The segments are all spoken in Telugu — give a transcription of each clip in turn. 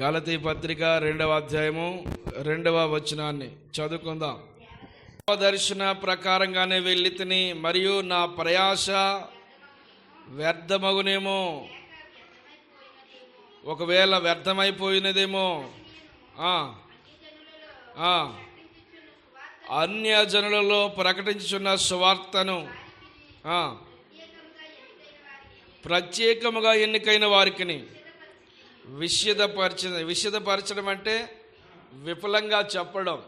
గలతీ పత్రిక 2వ అధ్యాయము 2వ వచనాన్ని చదువుకుందాం. దర్శన ప్రకారంగానే వెళ్ళి తిని, మరియు నా ప్రయాస వ్యర్థమగునేమో, ఒకవేళ వ్యర్థమైపోయినదేమో, అన్య జనులలో ప్రకటించుచున్న సువార్తను ప్రత్యేకముగా ఎన్నికైన వారికి విశదపరచడం అంటే విపులంగా చెప్పడం.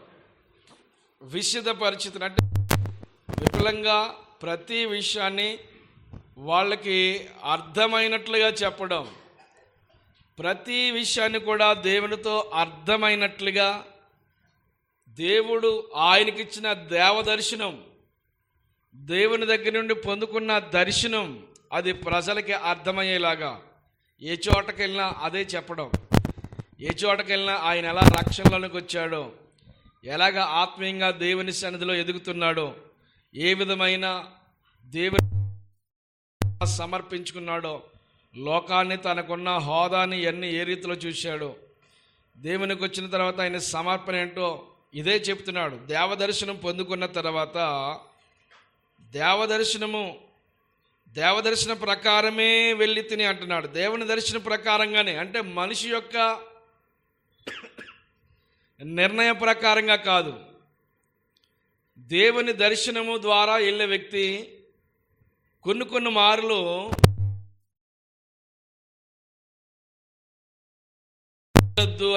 విశదపరిచితం అంటే విపులంగా ప్రతి విషయాన్ని వాళ్ళకి అర్థమైనట్లుగా చెప్పడం. ప్రతి విషయాన్ని కూడా దేవునితో అర్థమైనట్లుగా, దేవుడు ఆయనకిచ్చిన దేవదర్శనం, దేవుని దగ్గర నుండి పొందుకున్న దర్శనం, అది ప్రజలకి అర్థమయ్యేలాగా ఏ చోటకెళ్ళినా అదే చెప్పడం. ఏ చోటకెళ్ళినా ఆయన ఎలా రక్షణలోనికి వచ్చాడో, ఎలాగ ఆత్మీయంగా దేవుని సన్నిధిలో ఎదుగుతున్నాడో, ఏ విధమైన దేవుని సమర్పించుకున్నాడో, లోకాన్ని, తనకున్న హోదాని అన్ని ఏ రీతిలో చూశాడో, దేవునికి వచ్చిన తర్వాత ఆయన సమర్పణ ఏంటో ఇదే చెప్తున్నాడు. దేవదర్శనం పొందుకున్న తర్వాత దేవదర్శన ప్రకారమే వెళ్ళి తిని అంటున్నాడు. దేవుని దర్శన ప్రకారంగానే అంటే మనిషి యొక్క నిర్ణయ ప్రకారంగా కాదు. దేవుని దర్శనము ద్వారా వెళ్ళే వ్యక్తి కొన్ని మార్లు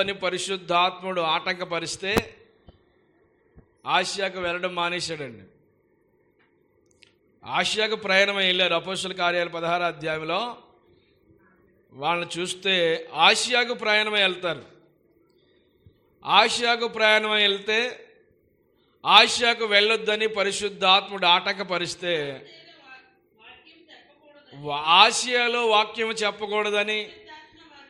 అని పరిశుద్ధాత్ముడు ఆటంకపరిస్తే ఆసియాకు వెళ్ళడం మానేశాడండి. ఆసియాకు ప్రయాణమై వెళ్ళారు. అపోస్తలుల కార్యాలు 16వ అధ్యాయంలో వాళ్ళని చూస్తే ఆసియాకు ప్రయాణమై వెళ్తారు. ఆసియాకు ప్రయాణమై వెళ్తే ఆసియాకు వెళ్ళొద్దని పరిశుద్ధాత్ముడు ఆటంకపరిస్తే, ఆసియాలో వాక్యం చెప్పకూడదని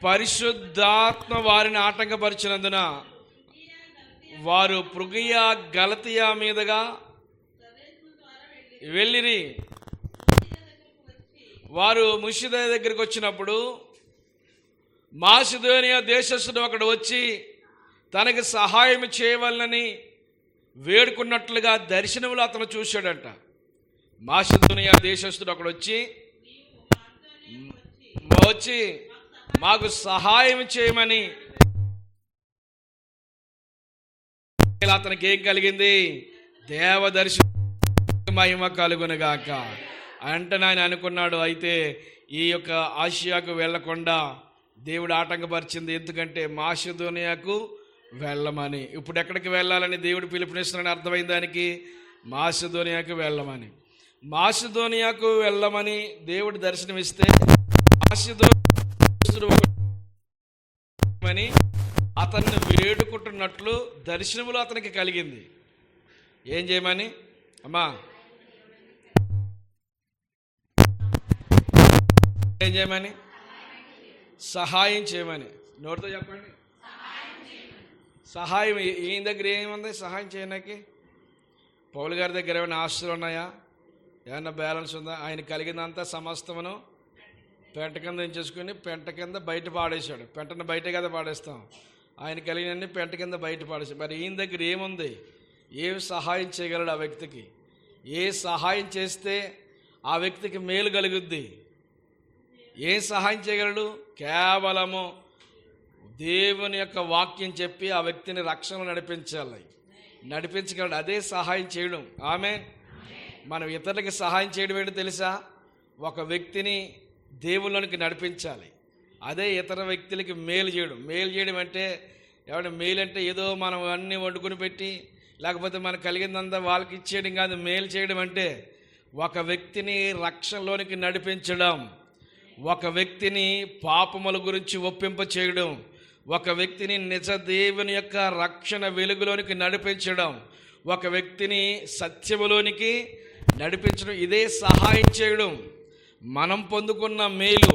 పరిశుద్ధాత్మ వారిని ఆటంకపరిచినందున వారు ఫ్రుగియా, గలతియా మీదుగా వెళ్ళిరి. వారు ముషిదా దగ్గరికి వచ్చినప్పుడు మాసిదోనియా దేశస్థుడు అక్కడ వచ్చి తనకి సహాయం చేయవాలని వేడుకున్నట్లుగా దర్శనంలో అతను చూశాడంట. మాసిదోనియా దేశస్థుడు అక్కడ వచ్చి మాకు సహాయం చేయమని, అతనికి ఏం కలిగింది? దేవదర్శనం, మహిమ కలుగునుగాక అంటే ఆయన అనుకున్నాడు. అయితే ఈ యొక్క ఆసియాకు వెళ్లకుండా దేవుడు ఆటంకపరిచింది. ఎందుకంటే మాసిదోనియాకు వెళ్ళమని. ఇప్పుడు ఎక్కడికి వెళ్ళాలని దేవుడు పిలుపునిస్తున్నాడని అర్థమైంది దానికి. మాసిదోనియాకు వెళ్ళమని. మాసిదోనియాకు వెళ్ళమని దేవుడు దర్శనమిస్తే మాసిదోనియాని అతన్ని వేడుకుంటున్నట్లు దర్శనములో అతనికి కలిగింది. ఏం చేయమని? అమ్మా ఏం చేయమని? సహాయం చేయమని. నోటితో చెప్పండి. సహాయం. ఈయన దగ్గర ఏముంది సహాయం చేయడానికి? పౌలు గారి దగ్గర ఏమైనా ఆస్తులు ఉన్నాయా? ఏమన్నా బ్యాలెన్స్ ఉందా? ఆయన కలిగిందంతా సమస్తమును పెంట కింద ఎంచేసుకుని పెంట కింద బయట పాడేశాడు. పెంటను బయటే కదా పాడేస్తాం. ఆయన కలిగినన్ని పెంట కింద బయట పాడేశాడు. మరి ఈయన దగ్గర ఏముంది? ఏం సహాయం చేయగలడు ఆ వ్యక్తికి? ఏ సహాయం చేస్తే ఆ వ్యక్తికి మేలు కలుగుద్ది? ఏం సహాయం చేయగలడు? కేవలము దేవుని యొక్క వాక్యం చెప్పి ఆ వ్యక్తిని రక్షణలో నడిపించగలడు. అదే సహాయం చేయడం. ఆమేన్. మనం ఇతరులకి సహాయం చేయడం ఏంటో తెలుసా? ఒక వ్యక్తిని దేవుళ్ళకి నడిపించాలి. అదే ఇతర వ్యక్తులకి మేలు చేయడం. మేలు చేయడం అంటే ఎవరైనా మేలు అంటే ఏదో మనం అన్నీ వండుకుని పెట్టి లేకపోతే మనకు కలిగిందంతా వాళ్ళకి ఇచ్చేయడం కాదు. మేలు చేయడం అంటే ఒక వ్యక్తిని రక్షణలోనికి నడిపించడం, ఒక వ్యక్తిని పాపముల గురించి ఒప్పింప చేయడం, ఒక వ్యక్తిని నిజ దేవుని యొక్క రక్షణ వెలుగులోనికి నడిపించడం, ఒక వ్యక్తిని సత్యములోనికి నడిపించడం. ఇదే సహాయం చేయడం. మనం పొందుకున్న మేలు,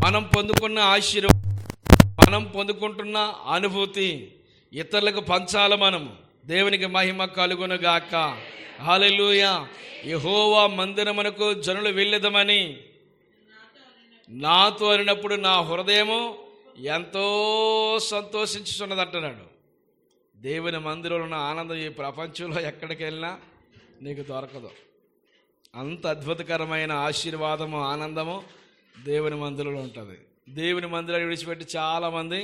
మనం పొందుకున్న ఆశీర్వాదం, మనం పొందుకుంటున్న అనుభూతి ఇతరులకు పంచాల. మనము దేవునికి మహిమ కలుగునుగాక. హల్లెలూయా. యెహోవా మందిరమునకు జనులు వెళ్ళెదమని నాతో అనినప్పుడు నా హృదయము ఎంతో సంతోషించుచున్నది అంటున్నాడు. దేవుని మందిరంలో ఉన్న ఆనందం ఈ ప్రపంచంలో ఎక్కడికి వెళ్ళినా నీకు దొరకదు. అంత అద్భుతకరమైన ఆశీర్వాదము, ఆనందము దేవుని మందిరంలో ఉంటుంది. దేవుని మందిరాన్ని విడిచిపెట్టి చాలామంది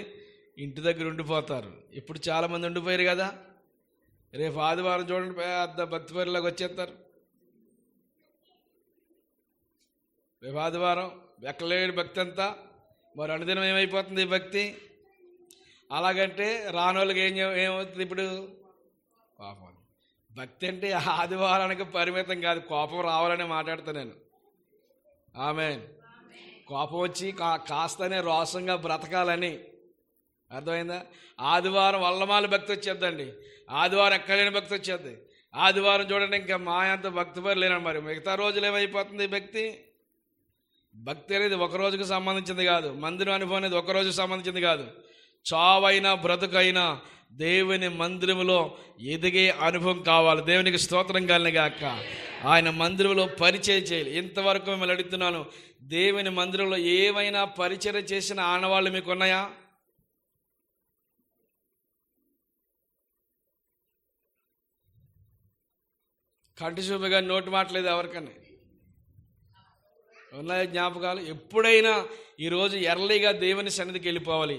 ఇంటి దగ్గర ఉండిపోతారు. ఇప్పుడు చాలామంది ఉండిపోయారు కదా. రేపు ఆదివారం చూడండి, పెద్ద భక్తి పేరులాగా వచ్చేస్తారు. రేపు ఆదివారం ఎక్కలేని భక్తి అంతా, మరి అనుదినం ఏమైపోతుంది ఈ భక్తి. అలాగంటే రానోళ్ళకి ఏమవుతుంది ఇప్పుడు? పాపం. భక్తి అంటే ఆదివారానికి పరిమితం కాదు, కోపం రావాలని మాట్లాడుతాను నేను. ఆమేన్. కోపం వచ్చి కాస్తనే రోషంగా బ్రతకాలని, అర్థమైందా? ఆదివారం వల్లమాల భక్తి వచ్చేద్దండి, ఆదివారం ఎక్కలేని భక్తి వచ్చేద్ది. ఆదివారం చూడండి ఇంకా మా అంత భక్తి పేరు లేనండి. మరి మిగతా రోజులు ఏమైపోతుంది భక్తి? భక్తి అనేది ఒక రోజుకు సంబంధించింది కాదు, మందిరం అనుభవం అనేది ఒక రోజుకు సంబంధించింది కాదు. చావైనా బ్రతుకైనా దేవుని మందిరంలో ఎదిగే అనుభవం కావాలి. దేవునికి స్తోత్రం కలిగాక. ఆయన మందిరంలో పరిచయం చేయాలి. ఇంతవరకు మిమ్మల్ని అడుగుతున్నాను, దేవుని మందిరంలో ఏమైనా పరిచయం చేసిన ఆనవాళ్ళు మీకు ఉన్నాయా? కంటి చూపుగా నోటి మాటలేదు ఎవరికన్నా ఉన్నాయా జ్ఞాపకాలు? ఎప్పుడైనా ఈరోజు ఎర్లీగా దేవుని సన్నిధికి వెళ్ళిపోవాలి,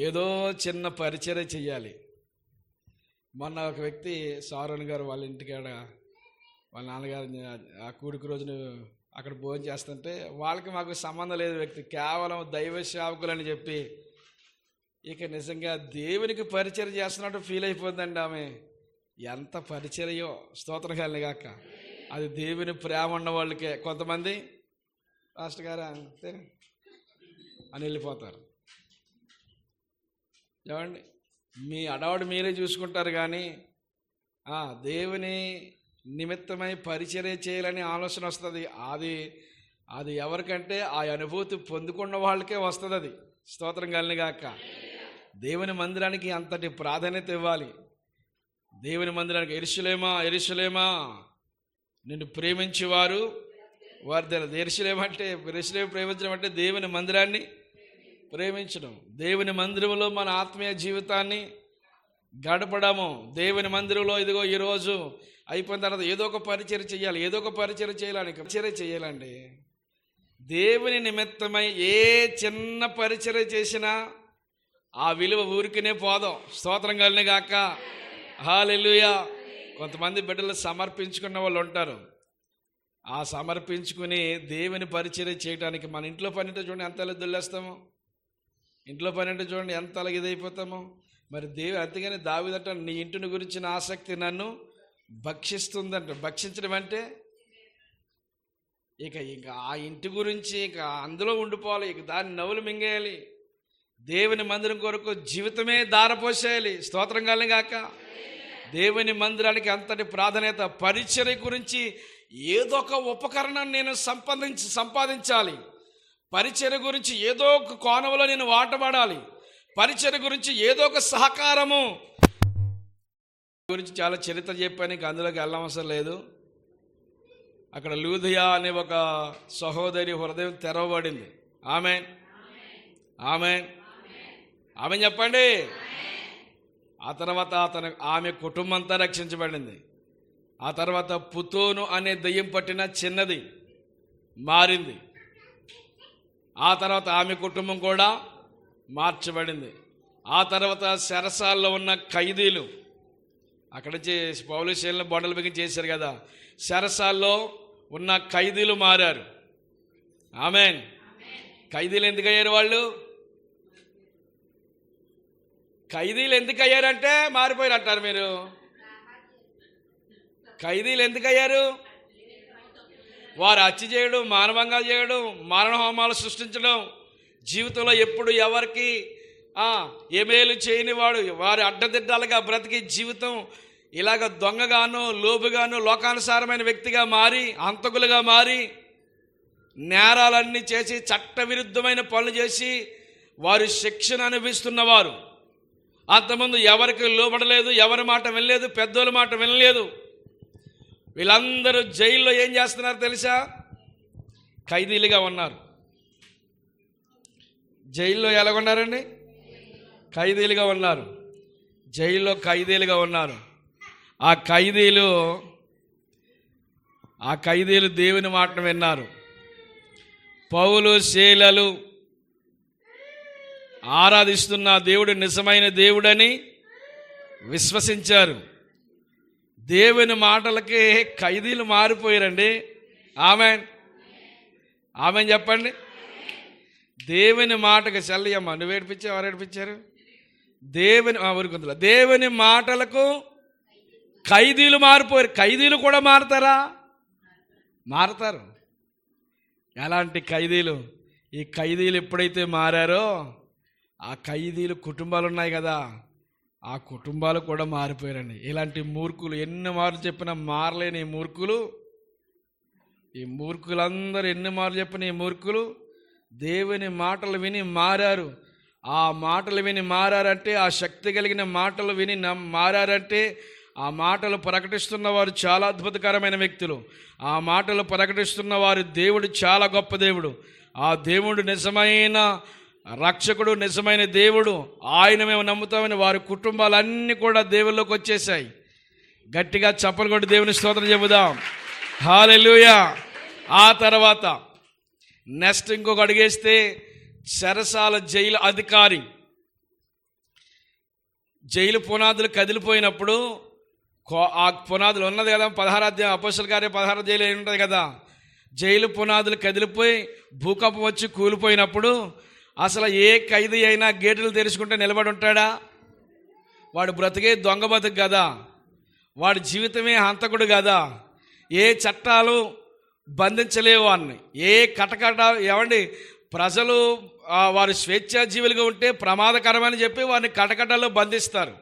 ఏదో చిన్న పరిచయం చెయ్యాలి. మొన్న ఒక వ్యక్తి సారోన్ గారు వాళ్ళ ఇంటికాడ వాళ్ళ నాన్నగారు ఆ కూడికి రోజున అక్కడ భోజనం చేస్తుంటే వాళ్ళకి మాకు సంబంధం లేదు వ్యక్తి, కేవలం దైవ సేవకులని చెప్పి ఇక నిజంగా దేవునికి పరిచయం చేస్తున్నట్టు ఫీల్ అయిపోతుందండి ఆమె. ఎంత పరిచర్యో, స్తోత్రం కలిగాక. అది దేవుని ప్రేమ ఉన్న వాళ్ళకే. కొంతమంది పాస్టర్ గారు అంతే అని వెళ్ళిపోతారు. ఏమండి, మీ అడవాడు మీరే చూసుకుంటారు, కానీ దేవుని నిమిత్తమై పరిచర్య చేయాలని ఆలోచన వస్తుంది. అది ఎవరికంటే ఆ అనుభూతి పొందుకున్న వాళ్ళకే వస్తుంది. అది స్తోత్రం కలిగాక. దేవుని మందిరానికి అంతటి ప్రాధాన్యత ఇవ్వాలి. దేవుని మందిరానికి యెరూషలేమా యెరూషలేమా నిన్ను ప్రేమించేవారు వారి యెరూషలేము అంటే, యెరూషలేము ప్రేమించడం అంటే దేవుని మందిరాన్ని ప్రేమించడం. దేవుని మందిరంలో మన ఆత్మీయ జీవితాన్ని గడపడము. దేవుని మందిరంలో ఇదిగో ఈరోజు అయిపోయిన తర్వాత ఏదో ఒక పరిచర్య చేయాలి, ఏదో ఒక పరిచర్య చేయాలని పరిచర్య చేయాలండి. దేవుని నిమిత్తమై ఏ చిన్న పరిచర్య చేసినా ఆ విలువ ఊరికినే పోదాం. స్తోత్రం కలిగాక. హల్లెలూయా. కొంతమంది బిడ్డలు సమర్పించుకున్న వాళ్ళు ఉంటారు. ఆ సమర్పించుకుని దేవుని పరిచర్య చేయడానికి మన ఇంట్లో పని అంటే చూడండి ఎంత దుల్లేస్తామో, ఇంట్లో పని అంటే చూడండి ఎంత అలాగ ఇదైపోతామో. మరి అంతేగాని దావీదంట నీ ఇంటిని గురించిన ఆసక్తి నన్ను భక్షిస్తుందంట. భక్షించడం అంటే ఇక ఆ ఇంటి గురించి ఇక అందులో ఉండిపోవాలి, ఇక దాన్ని నవ్వులు మింగేయాలి. దేవుని మందిరం కొరకు జీవితమే దారపోసేయాలి. స్తోత్రం కలిగాక. దేవుని మందిరానికి అంతటి ప్రాధాన్యత. పరిచర్య గురించి ఏదో ఒక ఉపకరణాన్ని నేను సంపాదించాలి. పరిచర్య గురించి ఏదో ఒక కోణంలో నేను వాటపడాలి. పరిచర్య గురించి ఏదో ఒక సహకారము గురించి చాలా చరిత్ర చెప్పాను, ఇంకా అందులోకి వెళ్ళవసరం లేదు. అక్కడ లూదియా అనే ఒక సహోదరి హృదయం తెరవబడింది. ఆమేన్ ఆమేన్ ఆమేన్ చెప్పండి. ఆ తర్వాత ఆమె కుటుంబం అంతా రక్షించబడింది. ఆ తర్వాత పుతోను అనే దెయ్యం పట్టిన చిన్నది మారింది. ఆ తర్వాత ఆమె కుటుంబం కూడా మార్చబడింది. ఆ తర్వాత చెరసాల్లో ఉన్న ఖైదీలు, అక్కడ పౌలు శైలిని బొండలు బిగించి చేశారు కదా, చెరసాల్లో ఉన్న ఖైదీలు మారారు. ఆమేన్. ఖైదీలు ఎందుకు అయ్యారు? వాళ్ళు ఖైదీలు ఎందుకు అయ్యారంటే మారిపోయారు అంటారు మీరు. ఖైదీలు ఎందుకు అయ్యారు? వారు హత్య చేయడం, మానభంగాలు చేయడం, మరణ హోమాలు సృష్టించడం, జీవితంలో ఎప్పుడు ఎవరికి ఏమేలు చేయని వారి అడ్డదిడ్డాలుగా బ్రతికి జీవితం ఇలాగ దొంగగాను, లోబుగాను, లోకానుసారమైన వ్యక్తిగా మారి, హంతకులుగా మారి, నేరాలన్నీ చేసి చట్టవిరుద్ధమైన పనులు చేసి వారు శిక్షను అనుభవిస్తున్నవారు. అంతకుముందు ఎవరికి లోబడలేదు, ఎవరి మాట వినలేదు, పెద్దోళ్ళ మాట వినలేదు. వీళ్ళందరూ జైల్లో ఏం చేస్తున్నారు తెలుసా? ఖైదీలుగా ఉన్నారు. జైల్లో ఎలాగున్నారండి? ఖైదీలుగా ఉన్నారు. జైల్లో ఖైదీలుగా ఉన్నారు. ఆ ఖైదీలు దేవుని మాటను విన్నారు. పౌలు శీలలు ఆరాధిస్తున్న దేవుడు నిజమైన దేవుడని విశ్వసించారు. దేవుని మాటలకి ఖైదీలు మారిపోయారండి. ఆమెన్ ఆమెన్ చెప్పండి. దేవుని మాటకు చల్లయ్యమ్మ, నువ్వు ఏడిపించావు, ఎవరు ఏడిపించారు? దేవుని మాటలకు ఖైదీలు మారిపోయారు. ఖైదీలు కూడా మారతారా? మారతారు. ఎలాంటి ఖైదీలు? ఈ ఖైదీలు ఎప్పుడైతే మారారో ఆ ఖైదీలు కుటుంబాలు ఉన్నాయి కదా, ఆ కుటుంబాలు కూడా మారిపోయారండి. ఇలాంటి మూర్ఖులు ఎన్ని మార్లు చెప్పినా మారలేని ఈ మూర్ఖులందరూ ఎన్ని మార్లు చెప్పిన ఈ మూర్ఖులు దేవుని మాటలు విని మారారు. ఆ మాటలు విని మారారంటే, ఆ శక్తి కలిగిన మాటలు విని మారారంటే, ఆ మాటలు ప్రకటిస్తున్న వారు చాలా అద్భుతకరమైన వ్యక్తులు. ఆ మాటలు ప్రకటిస్తున్న వారు దేవుడు చాలా గొప్ప దేవుడు. ఆ దేవుడు నిజమైన రక్షకుడు, నిజమైన దేవుడు. ఆయన మేము నమ్ముతామని వారి కుటుంబాలన్నీ కూడా దేవుళ్ళలోకి వచ్చేసాయి. గట్టిగా చప్పలు కొట్టి దేవుని స్తోత్రం చెబుదాం. హల్లెలూయా. ఆ తర్వాత నెక్స్ట్ ఇంకొక అడిగేస్తే, చెరసాల జైలు అధికారి జైలు పునాదులు కదిలిపోయినప్పుడు, ఆ పునాదులు ఉన్నది కదా, 16 అధ్యాయం అపోస్తలుల కార్యం 16 జైలు ఉంటుంది కదా, జైలు పునాదులు కదిలిపోయి భూకంపం వచ్చి కూలిపోయినప్పుడు అసలు ఏ ఖైదీ అయినా గేటులు తెరుచుకుంటే నిలబడి ఉంటాడా? వాడు బ్రతికే దొంగ బతుకు కదా, వాడి జీవితమే హంతకుడు కదా, ఏ చట్టాలు బంధించలేవు వాడిని, ఏ కటకట. ఏమండి, ప్రజలు వారు స్వేచ్ఛాజీవులుగా ఉంటే ప్రమాదకరమని చెప్పి వారిని కటకటాల్లో బంధిస్తారు.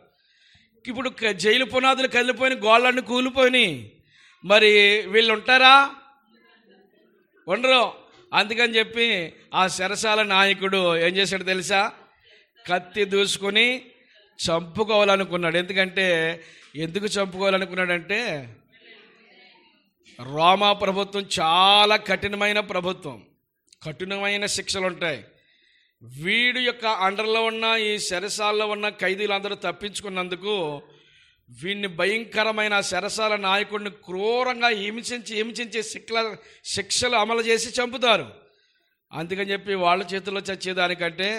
ఇప్పుడు జైలు పునాదులు కదిలిపోయిన, గోళ్ళన్నీ కూలిపోయినాయి, మరి వీళ్ళు ఉంటారా? ఉండరు. అందుకని చెప్పి ఆ చెరసాల నాయకుడు ఏం చేశాడు తెలుసా? కత్తి దూసుకొని చంపుకోవాలనుకున్నాడు. ఎందుకు చంపుకోవాలనుకున్నాడంటే, రోమా ప్రభుత్వం చాలా కఠినమైన ప్రభుత్వం, కఠినమైన శిక్షలు ఉంటాయి. వీడి యొక్క అండర్లో ఉన్న ఈ చెరసాలలో ఉన్న ఖైదీలందరూ తప్పించుకున్నందుకు వీడిని భయంకరమైన చెరసాల నాయకుడిని క్రూరంగా హింసించి శిక్షలు అమలు చేసి చంపుతారు. అందుకని చెప్పి వాళ్ళ చేతుల్లో చచ్చేదానికంటే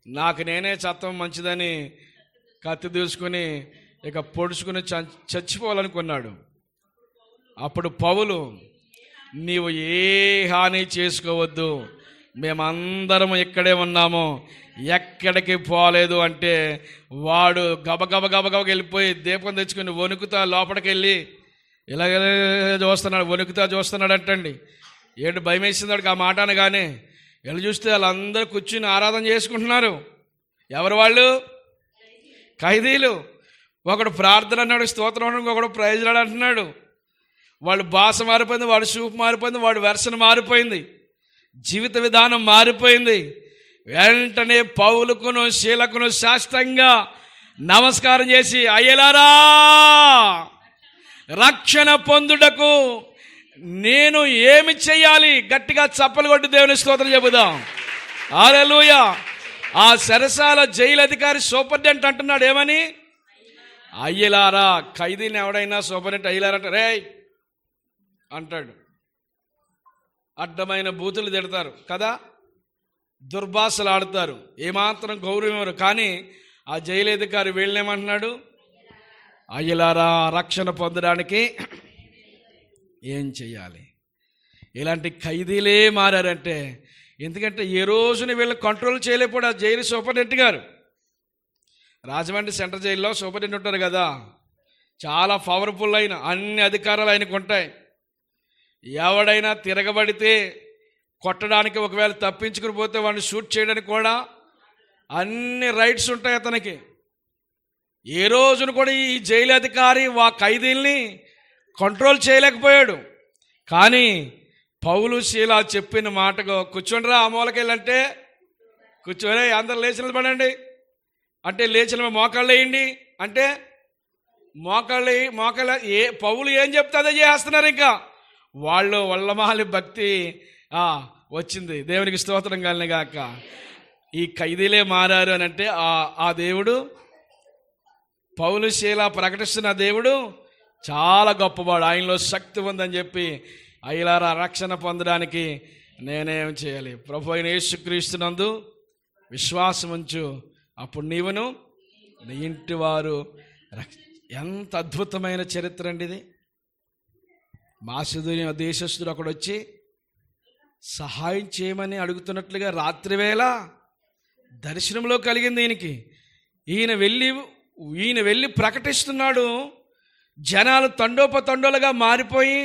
నాకు నేనే చట్టం మంచిదని కత్తి దూసుకొని ఇక పొడుచుకుని చచ్చిపోవాలనుకున్నాడు. అప్పుడు పౌలు, నీవు ఏ హాని చేసుకోవద్దు, మేమందరం ఇక్కడే ఉన్నాము, ఎక్కడికి పోలేదు అంటే, వాడు గబగబ వెళ్ళిపోయి దీపం తెచ్చుకుని వణుకుతా లోపలికి వెళ్ళి ఇలాగే వణుకుతా చూస్తున్నాడు అంటండి. ఏంటి భయం వేసిందాడికి ఆ మాట అనగానే. వెళ్ళి చూస్తే వాళ్ళందరూ కూర్చుని ఆరాధన చేసుకుంటున్నారు. ఎవరు వాళ్ళు? ఖైదీలు. ఒకడు ప్రార్థన అన్నాడు, స్తోత్రం అన్నాడు, ఒకడు ప్రైజ్ రాడు అంటున్నాడు. వాడు భాష మారిపోయింది, వాడు చూపు మారిపోయింది, వాడు వెర్షన్ మారిపోయింది, జీవిత విధానం మారిపోయింది. వెంటనే పౌలుకును శీలకును సాష్టాంగంగా నమస్కారం చేసి, అయ్యలారా, రక్షణ పొందుటకు నేను ఏమి చెయ్యాలి? గట్టిగా చప్పలు కొట్టి దేవుని స్తోత్రం చెబుదాం. హల్లెలూయా. ఆ చెరసాల జైలు అధికారి సూపరింటెండెంట్ అంటున్నాడు, ఏమని? అయ్యలారా. ఖైదీని ఎవడైనా సూపరింటెండెంట్ అయ్యలారంట రే అంటాడు. అడ్డమైన బూతులు తిడతారు కదా, దుర్భాషలు ఆడతారు, ఏమాత్రం గౌరవం ఇవ్వరు. కానీ ఆ జైలు అధికారి వీళ్ళేమంటున్నాడు? అయ్యలారా, రక్షణ పొందడానికి ఏం చెయ్యాలి? ఇలాంటి ఖైదీలే మారారంటే, ఎందుకంటే ఏ రోజున వీళ్ళు కంట్రోల్ చేయలేకపోతే ఆ జైలు సూపరింటెండెంట్ గారు, రాజమండ్రి సెంట్రల్ జైల్లో సూపరింటెండెంట్ ఉంటారు కదా, చాలా పవర్ఫుల్ అయిన అన్ని అధికారాలు ఆయనకు ఉంటాయి. ఎవడైనా తిరగబడితే కొట్టడానికి, ఒకవేళ తప్పించుకుని పోతే వాడిని షూట్ చేయడానికి కూడా అన్ని రైట్స్ ఉంటాయి అతనికి. ఏ రోజున కూడా ఈ జైలు అధికారి ఖైదీల్ని కంట్రోల్ చేయలేకపోయాడు. కానీ పౌలు శీల చెప్పిన మాటకు, కూర్చోండిరా ఆ మూలకెళ్ళంటే కూర్చోరే, అందరు లేచి నిలబడండి అంటే లేచిన మోకాళ్ళు వేయండి అంటే మోకాళ్ళు పౌలు ఏం చెప్తే అదే చేస్తున్నారు. ఇంకా వాళ్ళు వల్లమాలి భక్తి వచ్చింది. దేవునికి స్తోత్రం కలిగాక. ఈ ఖైదీలే మారారు అని అంటే ఆ దేవుడు, పౌలు శీల ప్రకటిస్తున్న దేవుడు చాలా గొప్పవాడు, ఆయనలో శక్తి ఉందని చెప్పి అయ్యలారా రక్షణ పొందడానికి నేనేం చేయాలి? ప్రభు అయిన యేసుక్రీస్తునందు విశ్వాసం ఉంచు, అప్పుడు నీవును నీ ఇంటి వారు. ఎంత అద్భుతమైన చరిత్ర అండి ఇది. మాసిదోనియ దేశస్థుడు అక్కడ వచ్చి సహాయం చేయమని అడుగుతున్నట్లుగా రాత్రివేళ దర్శనంలో కలిగింది ఈయనకి. ఈయన వెళ్ళి ప్రకటిస్తున్నాడు. జనాలు తండోపతండోలుగా మారిపోయి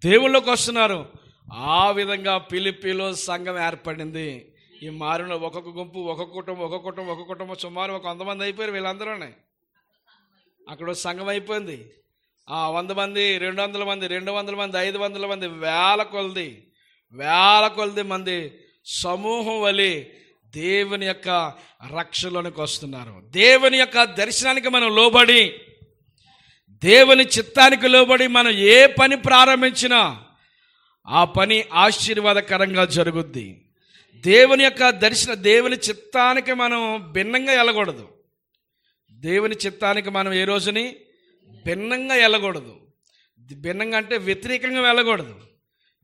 దేవుళ్ళకి వస్తున్నారు. ఆ విధంగా ఫిలిప్పీలో సంఘం ఏర్పడింది. ఈ మారిన ఒక్కొక్క గుంపు, ఒక్కొక్క కుటుంబం సుమారు 100 మంది అయిపోయారు. వీళ్ళందరూనే అక్కడ సంఘం అయిపోయింది. 100 మంది, 200 మంది, 200 మంది, 500 మంది, వేల కొలది మంది సమూహం వలి దేవుని యొక్క రక్షణలోనికి వస్తున్నారు. దేవుని యొక్క దర్శనానికి మనం లోబడి, దేవుని చిత్తానికి లోబడి మనం ఏ పని ప్రారంభించినా ఆ పని ఆశీర్వాదకరంగా జరుగుద్ది. దేవుని యొక్క దేవుని చిత్తానికి మనం భిన్నంగా వెళ్ళకూడదు. దేవుని చిత్తానికి మనం ఏ రోజుని భిన్నంగా వెళ్ళకూడదు. భిన్నంగా అంటే వ్యతిరేకంగా వెళ్ళకూడదు.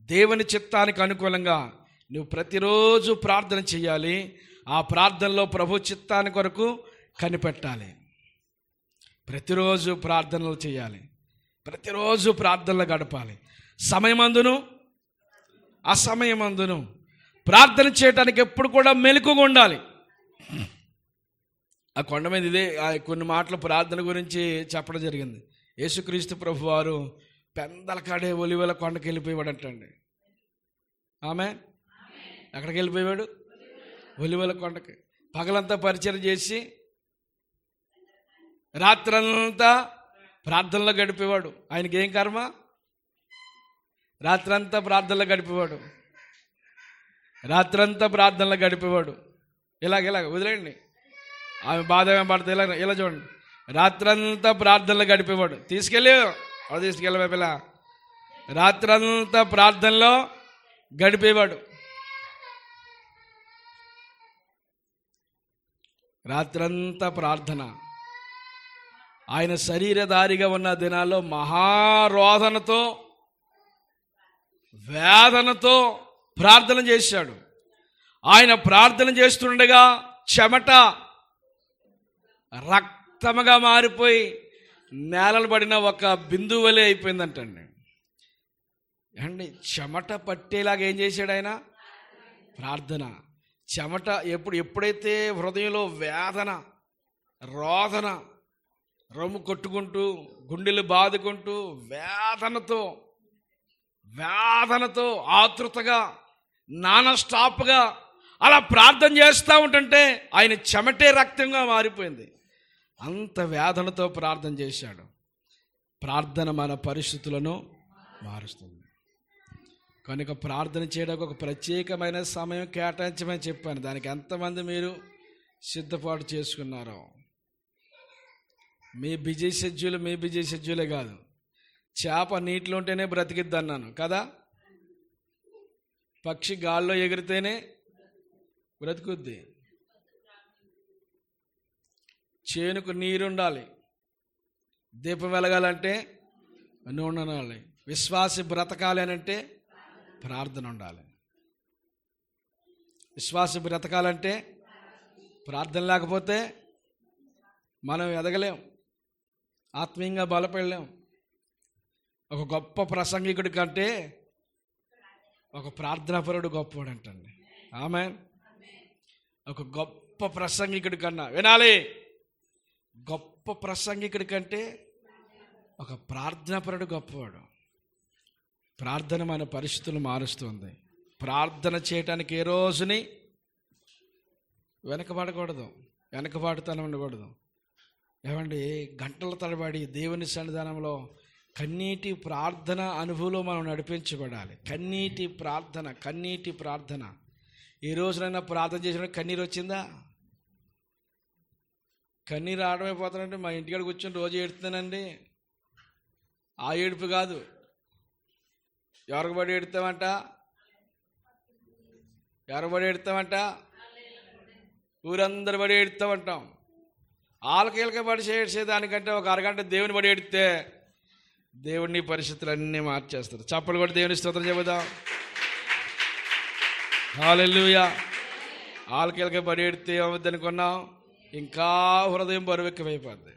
దేవుని చిత్తానికి అనుకూలంగా నువ్వు ప్రతిరోజు ప్రార్థన చేయాలి. ఆ ప్రార్థనలో ప్రభు చిత్తాన్ని కొరకు కనిపెట్టాలి. ప్రతిరోజు ప్రార్థనలు చేయాలి. ప్రతిరోజు ప్రార్థనలు గడపాలి. సమయమందును అసమయమందును ప్రార్థన చేయడానికి ఎప్పుడు కూడా మెలకుగా ఉండాలి. ఆ కొండ మీద ఇదే కొన్ని మాటలు ప్రార్థన గురించి చెప్పడం జరిగింది. యేసుక్రీస్తు ప్రభు వారు పెందలకాడే ఒలివల కొండకి వెళ్ళిపోయాడు అంటండి. ఆమె ఎక్కడికి వెళ్ళిపోయాడు? ఒలివల కొండకి. పగలంతా పరిచయం చేసి రాత్రంతా ప్రార్థనలో గడిపేవాడు. ఆయనకి ఏం కర్మ? రాత్రంతా ప్రార్థనలో గడిపేవాడు. ఇలాగ వదిలేండి, ఆమె బాధ ఏం పడుతుంది. ఇలా చూడండి, రాత్రంతా ప్రార్థనలో గడిపేవాడు. తీసుకెళ్ళే పిల్ల రాత్రంతా ప్రార్థనలో గడిపేవాడు. రాత్రంతా ప్రార్థన. ఆయన శరీరధారిగా ఉన్న దినాల్లో మహారోధనతో, వేదనతో ప్రార్థన చేశాడు. ఆయన ప్రార్థన చేస్తుండగా చెమట రక్తముగా మారిపోయి నేలలు పడిన ఒక బిందువు వలె అయిపోయిందంటండి. అండి, చెమట పట్టేలాగా ఏం చేశాడు ఆయన? ప్రార్థన. చెమట ఎప్పుడైతే హృదయంలో వేదన, రోదన, రొమ్ము కొట్టుకుంటూ, గుండెలు బాదుకుంటూ, వేదనతో ఆతృతగా, నాన్ స్టాప్గా అలా ప్రార్థన చేస్తూ ఉంటుంటే ఆయన చెమటే రక్తంగా మారిపోయింది. అంత వేదనతో ప్రార్థన చేశాడు. ప్రార్థన మన పరిస్థితులను మారుస్తుంది. కనుక ప్రార్థన చేయడానికి ఒక ప్రత్యేకమైన సమయం కేటాయించమని చెప్పాను. దానికి ఎంతమంది మీరు సిద్ధపాటు చేసుకున్నారో? మీ బిజీ షెడ్యూలే కాదు. చేప నీటిలో ఉంటేనే బ్రతికిద్ది అన్నాను కదా. పక్షి గాల్లో ఎగిరితేనే బ్రతుకుద్ది. చేనుకు నీరుండాలి, దీపం వెలగాలంటే నూనె ఉండాలి. విశ్వాసి బ్రతకాలి అని అంటే ప్రార్థన ఉండాలి. విశ్వాసి బ్రతకాలంటే ప్రార్థన లేకపోతే మనం ఎదగలేం, ఆత్మీయంగా బలపడలేం. ఒక గొప్ప ప్రసంగికుడి కంటే ఒక ప్రార్థనాపరుడు గొప్పవాడు అంటండి. ఆమేన్. ఒక గొప్ప ప్రసంగికుడి కన్నా, వినాలి, గొప్ప ప్రసంగికుడి కంటే ఒక ప్రార్థనాపరుడు గొప్పవాడు. ప్రార్థన మన పరిస్థితులు మారుస్తుంది. ప్రార్థన చేయటానికి ఏ రోజుని వెనకబాటుతనం ఉండకూడదు. ఏమండి, గంటల తరబడి దేవుని సన్నిధానంలో కన్నీటి ప్రార్థన అనుభవంలో మనం నడిపించబడాలి. కన్నీటి ప్రార్థన. ఏ రోజునైనా ప్రార్థన చేసిన కన్నీరు వచ్చిందా? కన్నీరు ఆడమైపోతానంటే మా ఇంటికాడ కూర్చొని రోజు ఏడుతున్నానండి. ఆ ఏడుపు కాదు. ఎవరికి బడి ఏడుతామంట? ఊరందరు బడి ఏడుస్తూ ఉంటాం. ఆలకేలకే బడి చేసేదానికంటే ఒక అరగంట దేవుని బడి ఏడితే దేవుడిని పరిస్థితులన్నీ మార్చేస్తారు. చప్పలు కూడా దేవుని స్తోత్రం చెబుదాం. హల్లెలూయా. ఆలకేలకే బడి ఏడితే ఏమవుద్ది అనుకున్నాం? ఇంకా హృదయం బరువెక్కువైపోద్ది.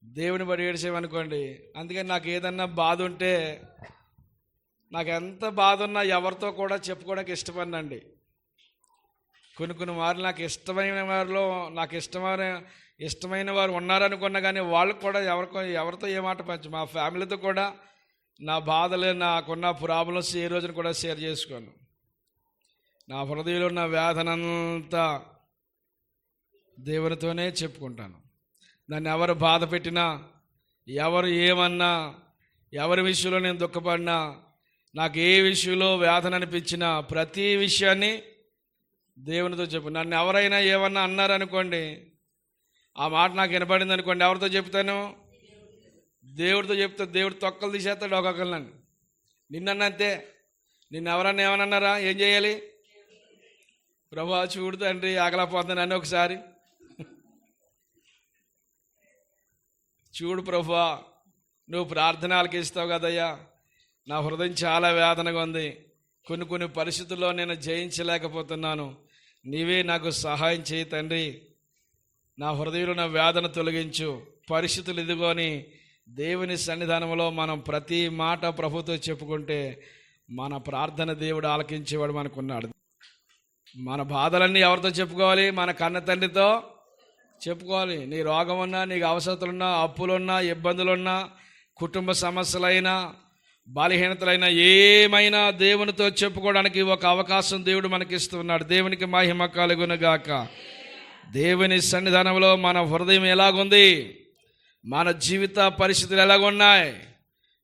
దేవుని బడి ఏడిసేమనుకోండి. అందుకని నాకు ఏదన్నా బాధ ఉంటే, నాకు ఎంత బాధ ఉన్నా ఎవరితో కూడా చెప్పుకోవడానికి ఇష్టపడినండి. కొన్ని మార్లు నాకు ఇష్టమైన వారిలో నాకు ఇష్టమైన వారు ఉన్నారనుకున్నా కానీ వాళ్ళకు కూడా ఎవరితో ఏ మాట మా ఫ్యామిలీతో కూడా నా బాధలు, నాకున్న ప్రాబ్లమ్స్ ఏ రోజున కూడా షేర్ చేసుకోను. నా హృదయంలో ఉన్న వేదనంతా దేవునితోనే చెప్పుకుంటాను. నన్ను ఎవరు బాధ పెట్టినా, ఎవరు ఏమన్నా, ఎవరి విషయంలో నేను దుఃఖపడినా, నాకు ఏ విషయంలో వేదన అనిపించినా ప్రతి విషయాన్ని దేవునితో చెప్పు. నన్ను ఎవరైనా ఏమన్నా అన్నారనుకోండి, ఆ మాట నాకు వినపడింది అనుకోండి, ఎవరితో చెప్తాను? దేవుడితో చెప్తా. దేవుడు తొక్కలు తీసేస్తాడు ఒక్కొక్కరు. నన్ను నిన్నంతే, నిన్ను ఎవరన్నా ఏమన్నారా? ఏం చేయాలి? ప్రభువా చూడు తండ్రి, ఆగలేకపోతున్నాను అని ఒకసారి చూడు ప్రభువా, నువ్వు ప్రార్థన ఆలకిస్తావు కదయ్యా, నా హృదయం చాలా వేదనగా ఉంది, కొన్ని పరిస్థితుల్లో నేను జయించలేకపోతున్నాను, నీవే నాకు సహాయం చేయి తండ్రి, నా హృదయంలో నా వేదన తొలగించు. పరిస్థితులు ఇదిగోని దేవుని సన్నిధానంలో మనం ప్రతి మాట ప్రభుతో చెప్పుకుంటే మన ప్రార్థన దేవుడు ఆలకించేవాడు మనకున్నాడు. మన బాధలన్నీ ఎవరితో చెప్పుకోవాలి? మన కన్న తండ్రితో చెప్పుకోవాలి. నీ రోగం ఉన్నా, నీకు అవసరతలున్నా, అప్పులున్నా, ఇబ్బందులున్నా, కుటుంబ సమస్యలైనా, బలహీనతలైనా, ఏమైనా దేవునితో చెప్పుకోవడానికి ఒక అవకాశం దేవుడు మనకి ఇస్తున్నాడు. దేవునికి మహిమ కలుగునుగాక. దేవుని సన్నిధానంలో మన హృదయం ఎలాగుంది, మన జీవిత పరిస్థితులు ఎలాగున్నాయి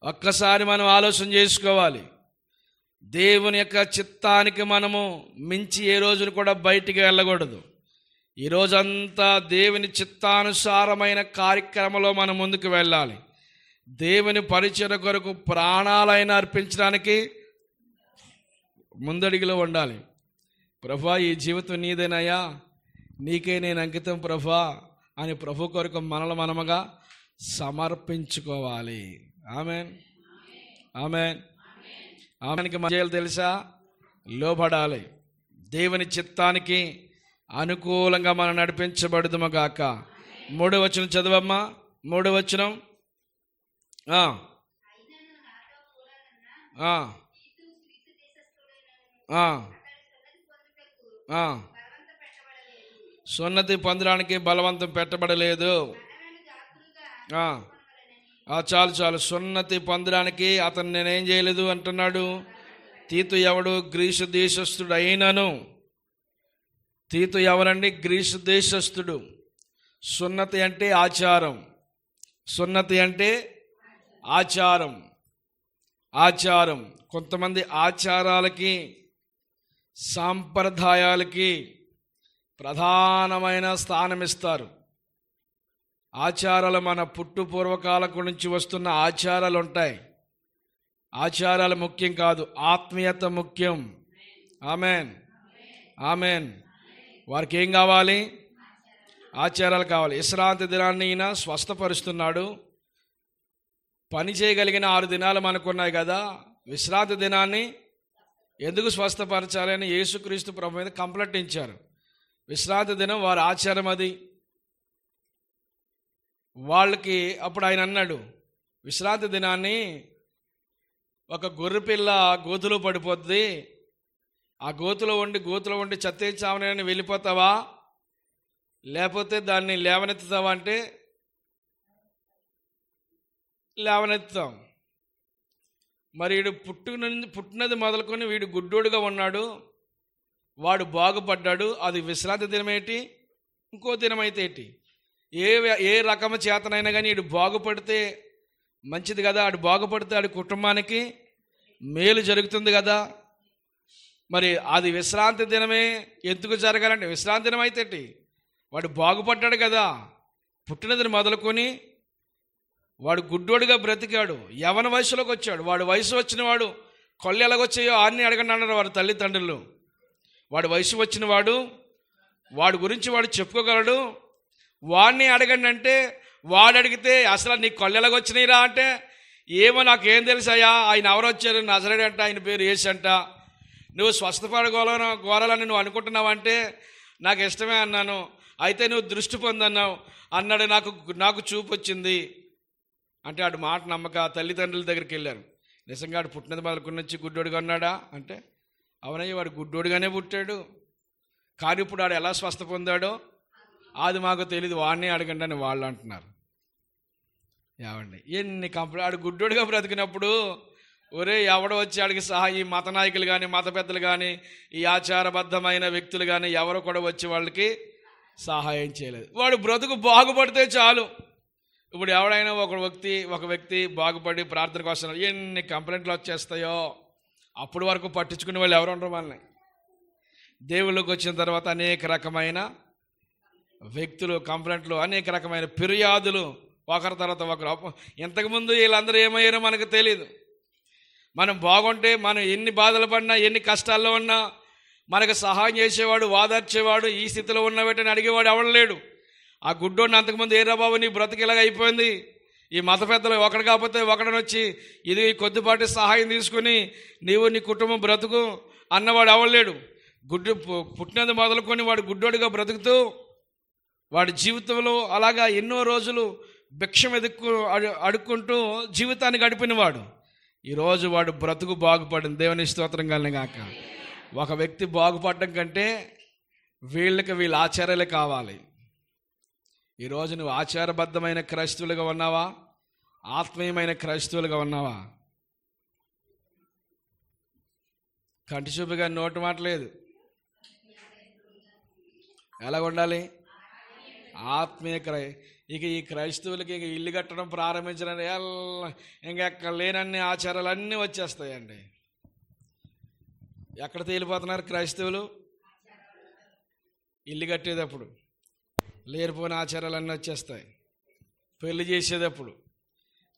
ఒక్కసారి మనం ఆలోచన చేసుకోవాలి. దేవుని యొక్క చిత్తానికి మనము మించి ఏ రోజును కూడా బయటికి వెళ్ళకూడదు. ఈ రోజంతా దేవుని చిత్తానుసారమైన కార్యక్రమంలో మనం ముందుకు వెళ్ళాలి. దేవుని పరిచయ కొరకు ప్రాణాలైన అర్పించడానికి ముందడిగిలో ఉండాలి. ప్రభా, ఈ జీవితం నీదేనయ్యా, నీకే నేను అంకితం ప్రభా అని ప్రభు కొరకు మనముగా సమర్పించుకోవాలి. ఆమెన్, ఆమెన్, ఆమెనికి చేయాలి తెలుసా? లోబడాలి. దేవుని చిత్తానికి అనుకూలంగా మనం నడిపించబడుదుము గాక. 3వ వచనం చదవమ్మా. 3వ వచనం. సున్నతి పొందడానికి బలవంతం పెట్టబడలేదు. చాలు. సున్నతి పొందడానికి అతను నేనేం చేయలేదు అంటున్నాడు. తీతు ఎవడు? గ్రీసు దేశస్థుడు అయినను. తీతు ఎవరండి? గ్రీసు దేశస్థుడు. సున్నతి అంటే ఆచారం. సున్నతి అంటే ఆచారం. కొంతమంది ఆచారాలకి, సాంప్రదాయాలకి ప్రధానమైన స్థానం ఇస్తారు. ఆచారాలు మన పూర్వకాలం నుంచి వస్తున్న ఆచారాలు ఉంటాయి. ఆచారాలు ముఖ్యం కాదు, ఆత్మీయత ముఖ్యం. Amen, amen. వారికి ఏం కావాలి? ఆచారాలు కావాలి. విశ్రాంతి దినాన్ని ఈయన స్వస్థపరుస్తున్నాడు. పని చేయగలిగిన 6 దినాలు మనకున్నాయి కదా. విశ్రాంతి దినాన్ని ఎందుకు స్వస్థపరచాలి అని యేసుక్రీస్తు ప్రభు మీద కంప్లైంట్ ఇచ్చారు. విశ్రాంతి దినం వారి ఆచారం అది. వాళ్ళకి అప్పుడు ఆయన అన్నాడు, విశ్రాంతి దినాన్ని ఒక గొర్రె పిల్ల గోతులో పడిపోద్ది, ఆ గోతులో ఉండి చత్తే చావనని వెళ్ళిపోతావా, లేకపోతే దాన్ని లేవనెత్తుతావా అంటే లేవనెత్తుతాం. మరి వీడు పుట్టినది మొదలుకొని వీడు గుడ్డోడుగా ఉన్నాడు, వాడు బాగుపడ్డాడు. అది విశ్రాంతి దినం ఏంటి, ఇంకో దినం అయితే ఏంటి? ఏ రకము చేతనైనా కానీ వీడు బాగుపడితే మంచిది కదా. ఆడు బాగుపడితే ఆడి కుటుంబానికి మేలు జరుగుతుంది కదా. మరి అది విశ్రాంతి దినమే ఎందుకు జరగాలంటే, విశ్రాంతి దినం అయితే ఏంటి? వాడు బాగుపడ్డాడు కదా. పుట్టినదిని మొదలుకొని వాడు గుడ్డోడుగా బ్రతికాడు, యవన వయసులోకి వచ్చాడు. వాడు వయసు వచ్చిన వాడు కళ్ళు ఎలాగొచ్చాయో అన్నీ అడగండి అన్నారు వాడు తల్లిదండ్రులు. వాడు వయసు వచ్చిన వాడు వాడి గురించి వాడు చెప్పుకోగలడు. వాడిని అడగండి అంటే వాడు అడిగితే అసలు నీ కళ్ళు ఎలాగొచ్చినాయిరా అంటే ఏమో నాకేం తెలుసాయా, ఆయన ఎవరు వచ్చారు, నజరేడు అంట, ఆయన పేరు యేసు అంట, నువ్వు గోరాలని నువ్వు అనుకుంటున్నావంటే నాకు ఇష్టమే అన్నాను, అయితే నువ్వు దృష్టి పొందన్నావు అన్నాడు. నాకు చూపు వచ్చింది అంటే ఆడు మాట నమ్మక తల్లిదండ్రుల దగ్గరికి వెళ్ళారు. నిజంగా ఆడు పుట్టినది మొదలుకొని నుంచి గుడ్డోడుగా ఉన్నాడా అంటే అవునయ్య వాడు గుడ్డోడుగానే పుట్టాడు, కానీ ఇప్పుడు ఆడు ఎలా స్వస్థ పొందాడో అది మాకు తెలియదు, వాడిని అడగండి అని వాళ్ళు అంటున్నారు. ఏమండి ఎన్ని ఆడు గుడ్డోడుగా బ్రతికినప్పుడు ఒరే ఎవడో వచ్చి ఆడికి ఈ మత నాయకులు కానీ మత పెద్దలు కానీ ఈ ఆచారబద్ధమైన వ్యక్తులు కానీ ఎవరు కూడా వచ్చి వాళ్ళకి సహాయం చేయలేదు. వాడు బ్రతుకు బాగుపడితే చాలు. ఇప్పుడు ఎవడైనా ఒక వ్యక్తి బాగుపడి ప్రార్థన కోసం ఎన్ని కంప్లైంట్లు వచ్చేస్తాయో అప్పటి వరకు పట్టించుకునే వాళ్ళు ఎవరు ఉండరు. మనల్ని దేవుళ్ళకి వచ్చిన తర్వాత అనేక రకమైన వ్యక్తులు కంప్లైంట్లు, అనేక రకమైన ఫిర్యాదులు, ఒకరి తర్వాత ఒకరు. ఇంతకుముందు వీళ్ళందరూ ఏమయ్యారో మనకు తెలియదు. మనం బాగుంటే మనం ఎన్ని బాధలు పడినా ఎన్ని కష్టాల్లో ఉన్నా మనకు సహాయం చేసేవాడు, వాదార్చేవాడు, ఈ స్థితిలో ఉన్నవేటని అడిగేవాడు ఎవడలేడు. ఆ గుడ్డోడిని అంతకుముందు ఏరా బాబు నీ బ్రతికి ఇలాగ అయిపోయింది, ఈ మత పెద్దలు ఒకడు కాకపోతే ఒకడని వచ్చి ఇది కొద్దిపాటి సహాయం తీసుకుని నీవు నీ కుటుంబం బ్రతుకు అన్నవాడు ఎవడలేడు. పుట్టినది మొదలుకొని వాడు గుడ్డోడిగా బ్రతుకుతూ వాడి జీవితంలో అలాగా ఎన్నో రోజులు భిక్షం అడుక్కుంటూ జీవితాన్ని గడిపినవాడు. ఈరోజు వాడు బ్రతుకు బాగుపడింది. దేవుని స్తోత్రం కలిగిన గాక. ఒక వ్యక్తి బాగుపడడం కంటే వీళ్ళ ఆచారాలే కావాలి. ఈరోజు నువ్వు ఆచారబద్ధమైన క్రైస్తవులుగా ఉన్నావా, ఆత్మీయమైన క్రైస్తవులుగా ఉన్నావా? కంటి చూపుగా నోటి మాట లేదు. ఎలాగ ఉండాలి? ఆత్మీయ ఇక ఈ క్రైస్తవులకి ఇక ఇల్లు కట్టడం ప్రారంభించిన ఇంకెక్కడ లేనన్ని ఆచారాలు అన్నీ వచ్చేస్తాయండి. ఎక్కడ తేలిపోతున్నారు క్రైస్తవులు? ఇల్లు కట్టేటప్పుడు లేనిపోయిన ఆచారాలన్నీ వచ్చేస్తాయి. పెళ్లి చేసేటప్పుడు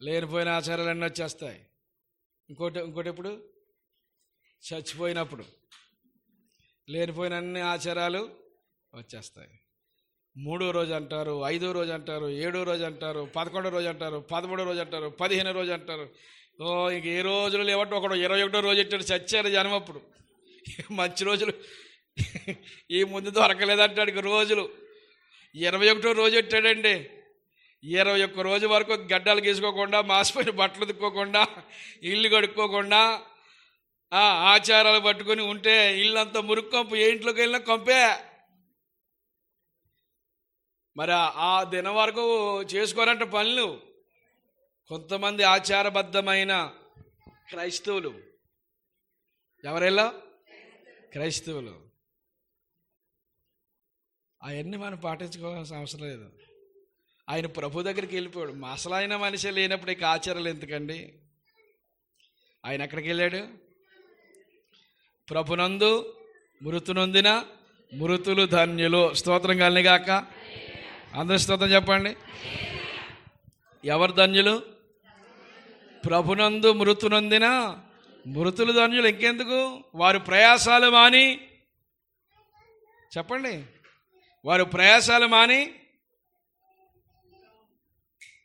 లేనిపోయిన ఆచారాలన్నీ వచ్చేస్తాయి. ఇంకోటి ఎప్పుడు చచ్చిపోయినప్పుడు లేనిపోయిన అన్ని ఆచారాలు వచ్చేస్తాయి. 3వ రోజు అంటారు, 5వ రోజు అంటారు, 7వ రోజు అంటారు, 11వ రోజు అంటారు, 13వ రోజు అంటారు, 15వ రోజు అంటారు. ఇంక ఏ రోజులు లేవట్టు ఒకడు 21వ రోజు ఎట్టాడు, చచ్చారు జనం. అప్పుడు మంచి రోజులు ఈ ముందు దొరకలేదంటాడు. ఇక రోజులు 21వ రోజు ఎట్టాడండి. 21 రోజు వరకు గడ్డలు గీసుకోకుండా, మాసిపోయిన బట్టలు దిక్కోకుండా, ఇల్లు కడుక్కోకుండా ఆచారాలు పట్టుకొని ఉంటే ఇల్లంతా మురుక్కంపు, ఏ ఇంట్లోకి వెళ్ళినా కంపే. మరి ఆ దినం వరకు చేసుకోరంట పనులు. కొంతమంది ఆచారబద్ధమైన క్రైస్తవులు, ఎవరెలా క్రైస్తవులు, అవన్నీ మనం పాటించుకోవాల్సిన అవసరం లేదు. ఆయన ప్రభు దగ్గరికి వెళ్ళిపోయాడు. అసలు ఆయన మనిషి లేనప్పుడు ఇక ఆచారాలు ఎందుకండి? ఆయన ఎక్కడికి వెళ్ళాడు? ప్రభునందు మృతునొందిన మృతులు ధన్యులు. స్తోత్రం కలిగాక. అందరి స్తోత్రం చెప్పండి. ఎవరు ధన్యులు? ప్రభునందు మృతునొందిన మృతులు ధన్యులు. ఇంకెందుకు? వారు ప్రయాసాలు మాని, చెప్పండి, వారు ప్రయాసాలు మాని.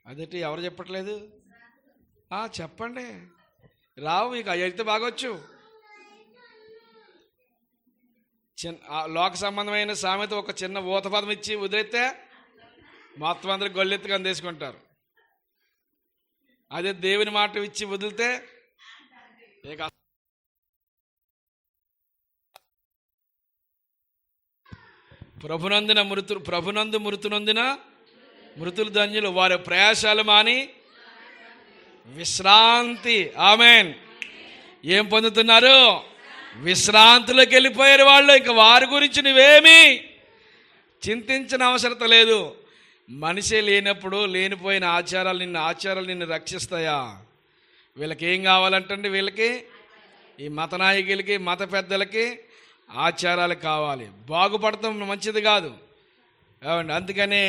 అదేంటి ఎవరు చెప్పట్లేదు? చెప్పండి. రావు మీకు అయితే బాగొచ్చు. లోక సంబంధమైన సామెత ఒక చిన్న ఊత పదం ఇచ్చి వదిలేస్తే మొత్తం అందరూ గొల్లెత్తుగా అందేసుకుంటారు. అదే దేవుని మాట ఇచ్చి వదిలితే ప్రభునందు మృతునందున మృతులు ధన్యులు, వారి ప్రయాసాలు మాని విశ్రాంతి. ఆమేన్. ఏం పొందుతున్నారు? విశ్రాంతిలోకి వెళ్ళిపోయారు వాళ్ళు. ఇంకా వారి గురించి నువ్వేమీ చింతించిన అవసరం లేదు. మనిషే లేనప్పుడు లేనిపోయిన ఆచారాలు నిన్ను రక్షిస్తాయా? వీళ్ళకి ఏం కావాలంటండి? వీళ్ళకి, ఈ మత నాయకులకి, మత పెద్దలకి ఆచారాలు కావాలి. బాగుపడటం మంచిది కాదు. ఏమండి? అందుకనే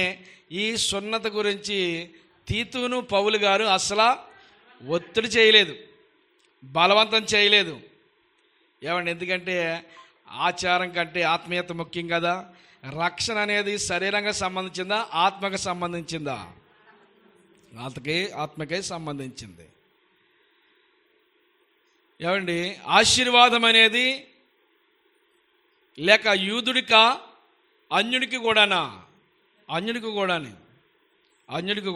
ఈ సున్నత గురించి తీతును పౌలు గారు అసలు ఒత్తిడి చేయలేదు, బలవంతం చేయలేదు. ఏమండి? ఎందుకంటే ఆచారం కంటే ఆత్మీయత ముఖ్యం కదా. రక్షణ అనేది శరీరంగా సంబంధించిందా, ఆత్మకు సంబంధించిందా? ఆత్మకే సంబంధించింది. ఏమండి, ఆశీర్వాదం అనేది లేక యూదుడికా అన్యుడికి కూడానా? అన్యుడికి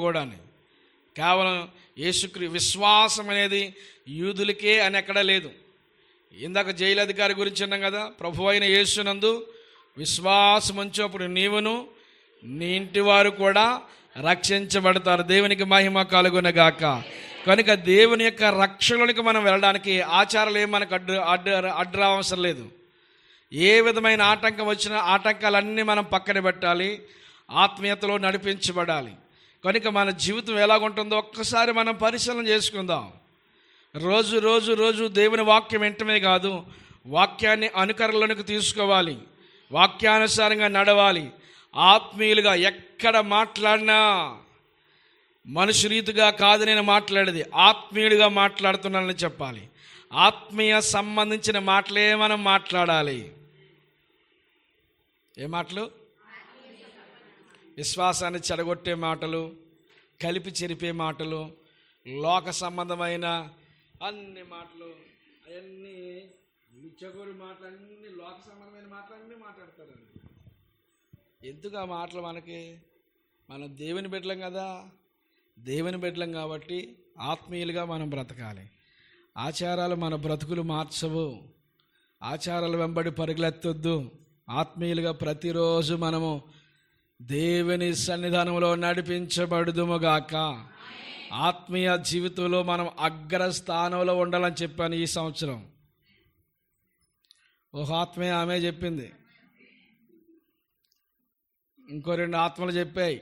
కూడానే. కేవలం విశ్వాసం అనేది యూదులకే అని ఎక్కడా లేదు. ఇందాక జైలు అధికారి గురించి అన్నాం కదా, ప్రభు అయిన యేసునందు విశ్వాసం ఉంచినప్పుడు నీవును నీ ఇంటి వారు కూడా రక్షించబడతారు. దేవునికి మహిమ కలుగునగాక. కనుక దేవుని యొక్క రక్షణలోనికి మనం వెళ్ళడానికి ఆచారాలు ఏం మనకు అడ్డు రావసరం లేదు. ఏ విధమైన ఆటంకం వచ్చినా ఆటంకాలన్నీ మనం పక్కన పెట్టాలి, ఆత్మీయతలో నడిపించబడాలి. కనుక మన జీవితం ఎలాగుంటుందో ఒక్కసారి మనం పరిశీలన చేసుకుందాం. రోజు రోజు రోజు దేవుని వాక్యం వింటమే కాదు, వాక్యాన్ని అనుకరణలోనికి తీసుకోవాలి, వాక్యానుసారంగా నడవాలి. ఆత్మీయులుగా ఎక్కడ మాట్లాడినా మనుషు రీతిగా కాదు నేను మాట్లాడేది, ఆత్మీయుడిగా మాట్లాడుతున్నానని చెప్పాలి. ఆత్మీయ సంబంధించిన మాటలే మనం మాట్లాడాలి. ఏ మాటలు? విశ్వాసాన్ని చెడగొట్టే మాటలు, కలిపి చెరిపే మాటలు, లోక సంబంధమైన అన్ని మాటలు, అవన్నీ నిత్యగోరు మాటలు, అన్ని లోక సంబంధమైన మాటలన్నీ మాట్లాడతారండి. ఎందుకు ఆ మాటలు మనకి? మనం దేవుని బిడ్డలం కదా, దేవుని బిడ్డలం కాబట్టి ఆత్మీయులుగా మనం బ్రతకాలి. ఆచారాలు మన బ్రతుకులు మార్చవు, ఆచారాల వెంబడి పరుగులెత్తొద్దు. ఆత్మీయులుగా ప్రతిరోజు మనము దేవుని సన్నిధానంలో నడిపించబడుదుముగాక. ఆత్మీయ జీవితంలో మనం అగ్రస్థానంలో ఉండాలని చెప్పాను ఈ సంవత్సరం. ఒక ఆత్మీయ ఆమె చెప్పింది, ఇంకో 2 ఆత్మలు చెప్పాయి,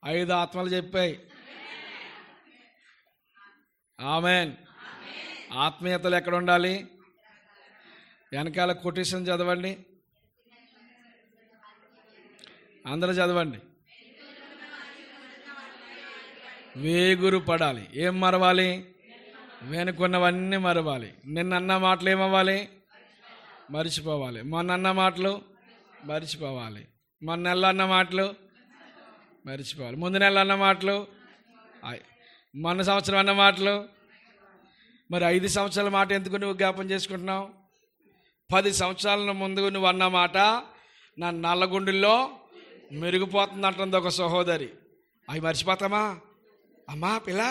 5 ఆత్మలు చెప్పాయి. ఆమేన్. ఆత్మీయతలు ఎక్కడ ఉండాలి? వెనకాల కొటేషన్ చదవండి, అందరూ చదవండి. వేగురు పడాలి. ఏం మరవాలి? వెనుకున్నవన్నీ మరవాలి. నిన్నన్న మాటలు ఏమవ్వాలి? మర్చిపోవాలి. మొన్న మాటలు మర్చిపోవాలి. మొన్న నెల అన్న మాటలు మర్చిపోవాలి. ముందు నెల అన్న మాటలు, మొన్న సంవత్సరం అన్న మాటలు. మరి 5 సంవత్సరాల మాట ఎందుకు నువ్వు జ్ఞాపం చేసుకుంటున్నావు? 10 సంవత్సరాల ముందు నువ్వు అన్న మాట నా నల్లగుండుల్లో మెరిగిపోతుంది అంటుంది ఒక సహోదరి. అవి మర్చిపోతామా? అమ్మా పిల్ల,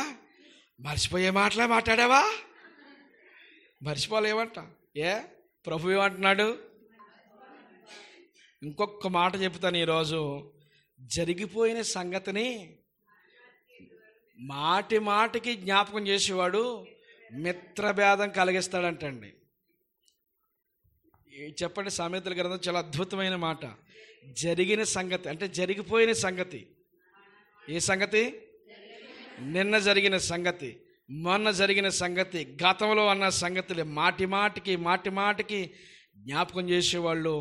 మర్చిపోయే మాటలే మాట్లాడావా? మర్చిపోలేమంట. ఏ ప్రభు ఏమంటున్నాడు? ఇంకొక మాట చెప్తాను ఈరోజు. జరిగిపోయిన సంగతిని మాటి మాటికి జ్ఞాపకం చేసేవాడు మిత్రభేదం కలిగిస్తాడంటండి. చెప్పండి, సామెతల గ్రంథం చాలా అద్భుతమైన మాట. జరిగిన సంగతి అంటే జరిగిపోయిన సంగతి. ఏ సంగతి? నిన్న జరిగిన సంగతి, మొన్న జరిగిన సంగతి, గతంలో అన్న సంగతులే మాటి మాటికి జ్ఞాపకం చేసేవాళ్ళు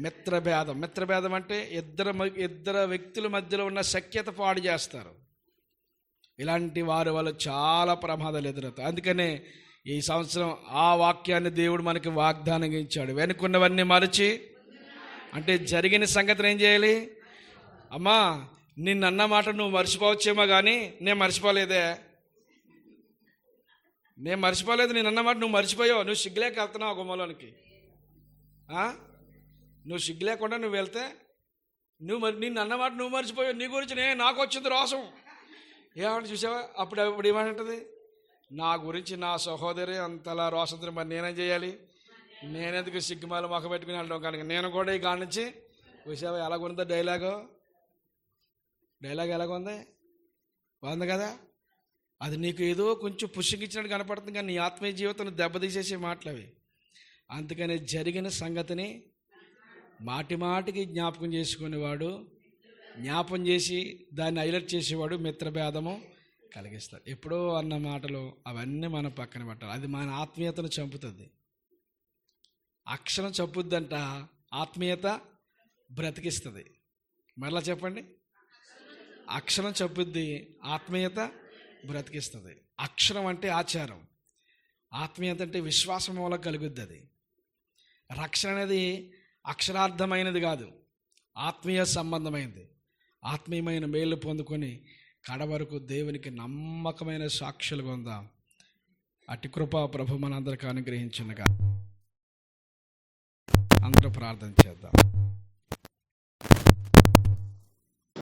మిత్రభేదం. మిత్రభేదం అంటే ఇద్దరు వ్యక్తుల మధ్యలో ఉన్న సఖ్యత పాడు చేస్తారు. ఇలాంటి వాళ్ళు చాలా ప్రమాదాలు ఎదురవుతాయి. అందుకనే ఈ సంవత్సరం ఆ వాక్యాన్ని దేవుడు మనకి వాగ్దానం ఇచ్చాడు. వెనుకున్నవన్నీ మరచి, అంటే జరిగిన సంగతిని ఏం చేయాలి? అమ్మా, నిన్నన్న మాట నువ్వు మర్చిపోవచ్చేమో కానీ నేను మర్చిపోలేదే. నేను మర్చిపోలేదు. నిన్నన్న మాట నువ్వు మర్చిపోయావు. నువ్వు సిగ్గులేక వెళ్తున్నావు గుమ్మలోనికి. నువ్వు సిగ్గు లేకుండా నువ్వు వెళ్తే నిన్ను అన్నమాట నువ్వు మర్చిపోయావు. నీ గురించి నాకు వచ్చింది రోషం. ఏమంటే చూసావా? అప్పుడు ఏమంటుంది? నా గురించి నా సహోదరి అంతలా రోషంతో మరి నేనేం చేయాలి? నేనెందుకు సిగ్గుమాల మొక్క పెట్టుకుని వెళ్ళడం? కనుక నేను కూడా ఈ కాడి నుంచి చూసావా ఎలాగుందో డైలాగ్ ఎలాగుంది? బాగుంది కదా? అది నీకు ఏదో కొంచెం పుష్కిచ్చినట్టు కనపడుతుంది, కానీ నీ ఆత్మీయ జీవితాన్ని దెబ్బతీసేసే మాటలు అవి. అందుకని జరిగిన సంగతిని మాటికి జ్ఞాపకం చేసుకునేవాడు, జ్ఞాపం చేసి దాన్ని హైలైట్ చేసేవాడు మిత్రభేదము కలిగిస్తాడు. ఎప్పుడో అన్న మాటలు అవన్నీ మనం పక్కన పెట్టాలి. అది మన ఆత్మీయతను చంపుతుంది. అక్షరం చంపుద్దంట, ఆత్మీయత బ్రతికిస్తుంది. మరలా చెప్పండి. అక్షరం చంపుద్ది, ఆత్మీయత బ్రతికిస్తుంది. అక్షరం అంటే ఆచారం, ఆత్మీయత అంటే విశ్వాసం మూలం కలుగుద్ది. అది రక్షణ అనేది అక్షరార్థమైనది కాదు, ఆత్మీయ సంబంధమైనది. ఆత్మీయమైన మేలు పొందుకొని కడవరకు దేవునికి నమ్మకమైన సాక్షులుగా ఉందాం. అట్టి కృప ప్రభు మనందరికీ అనుగ్రహించునుగా. అందరూ ప్రార్థన చేద్దాం.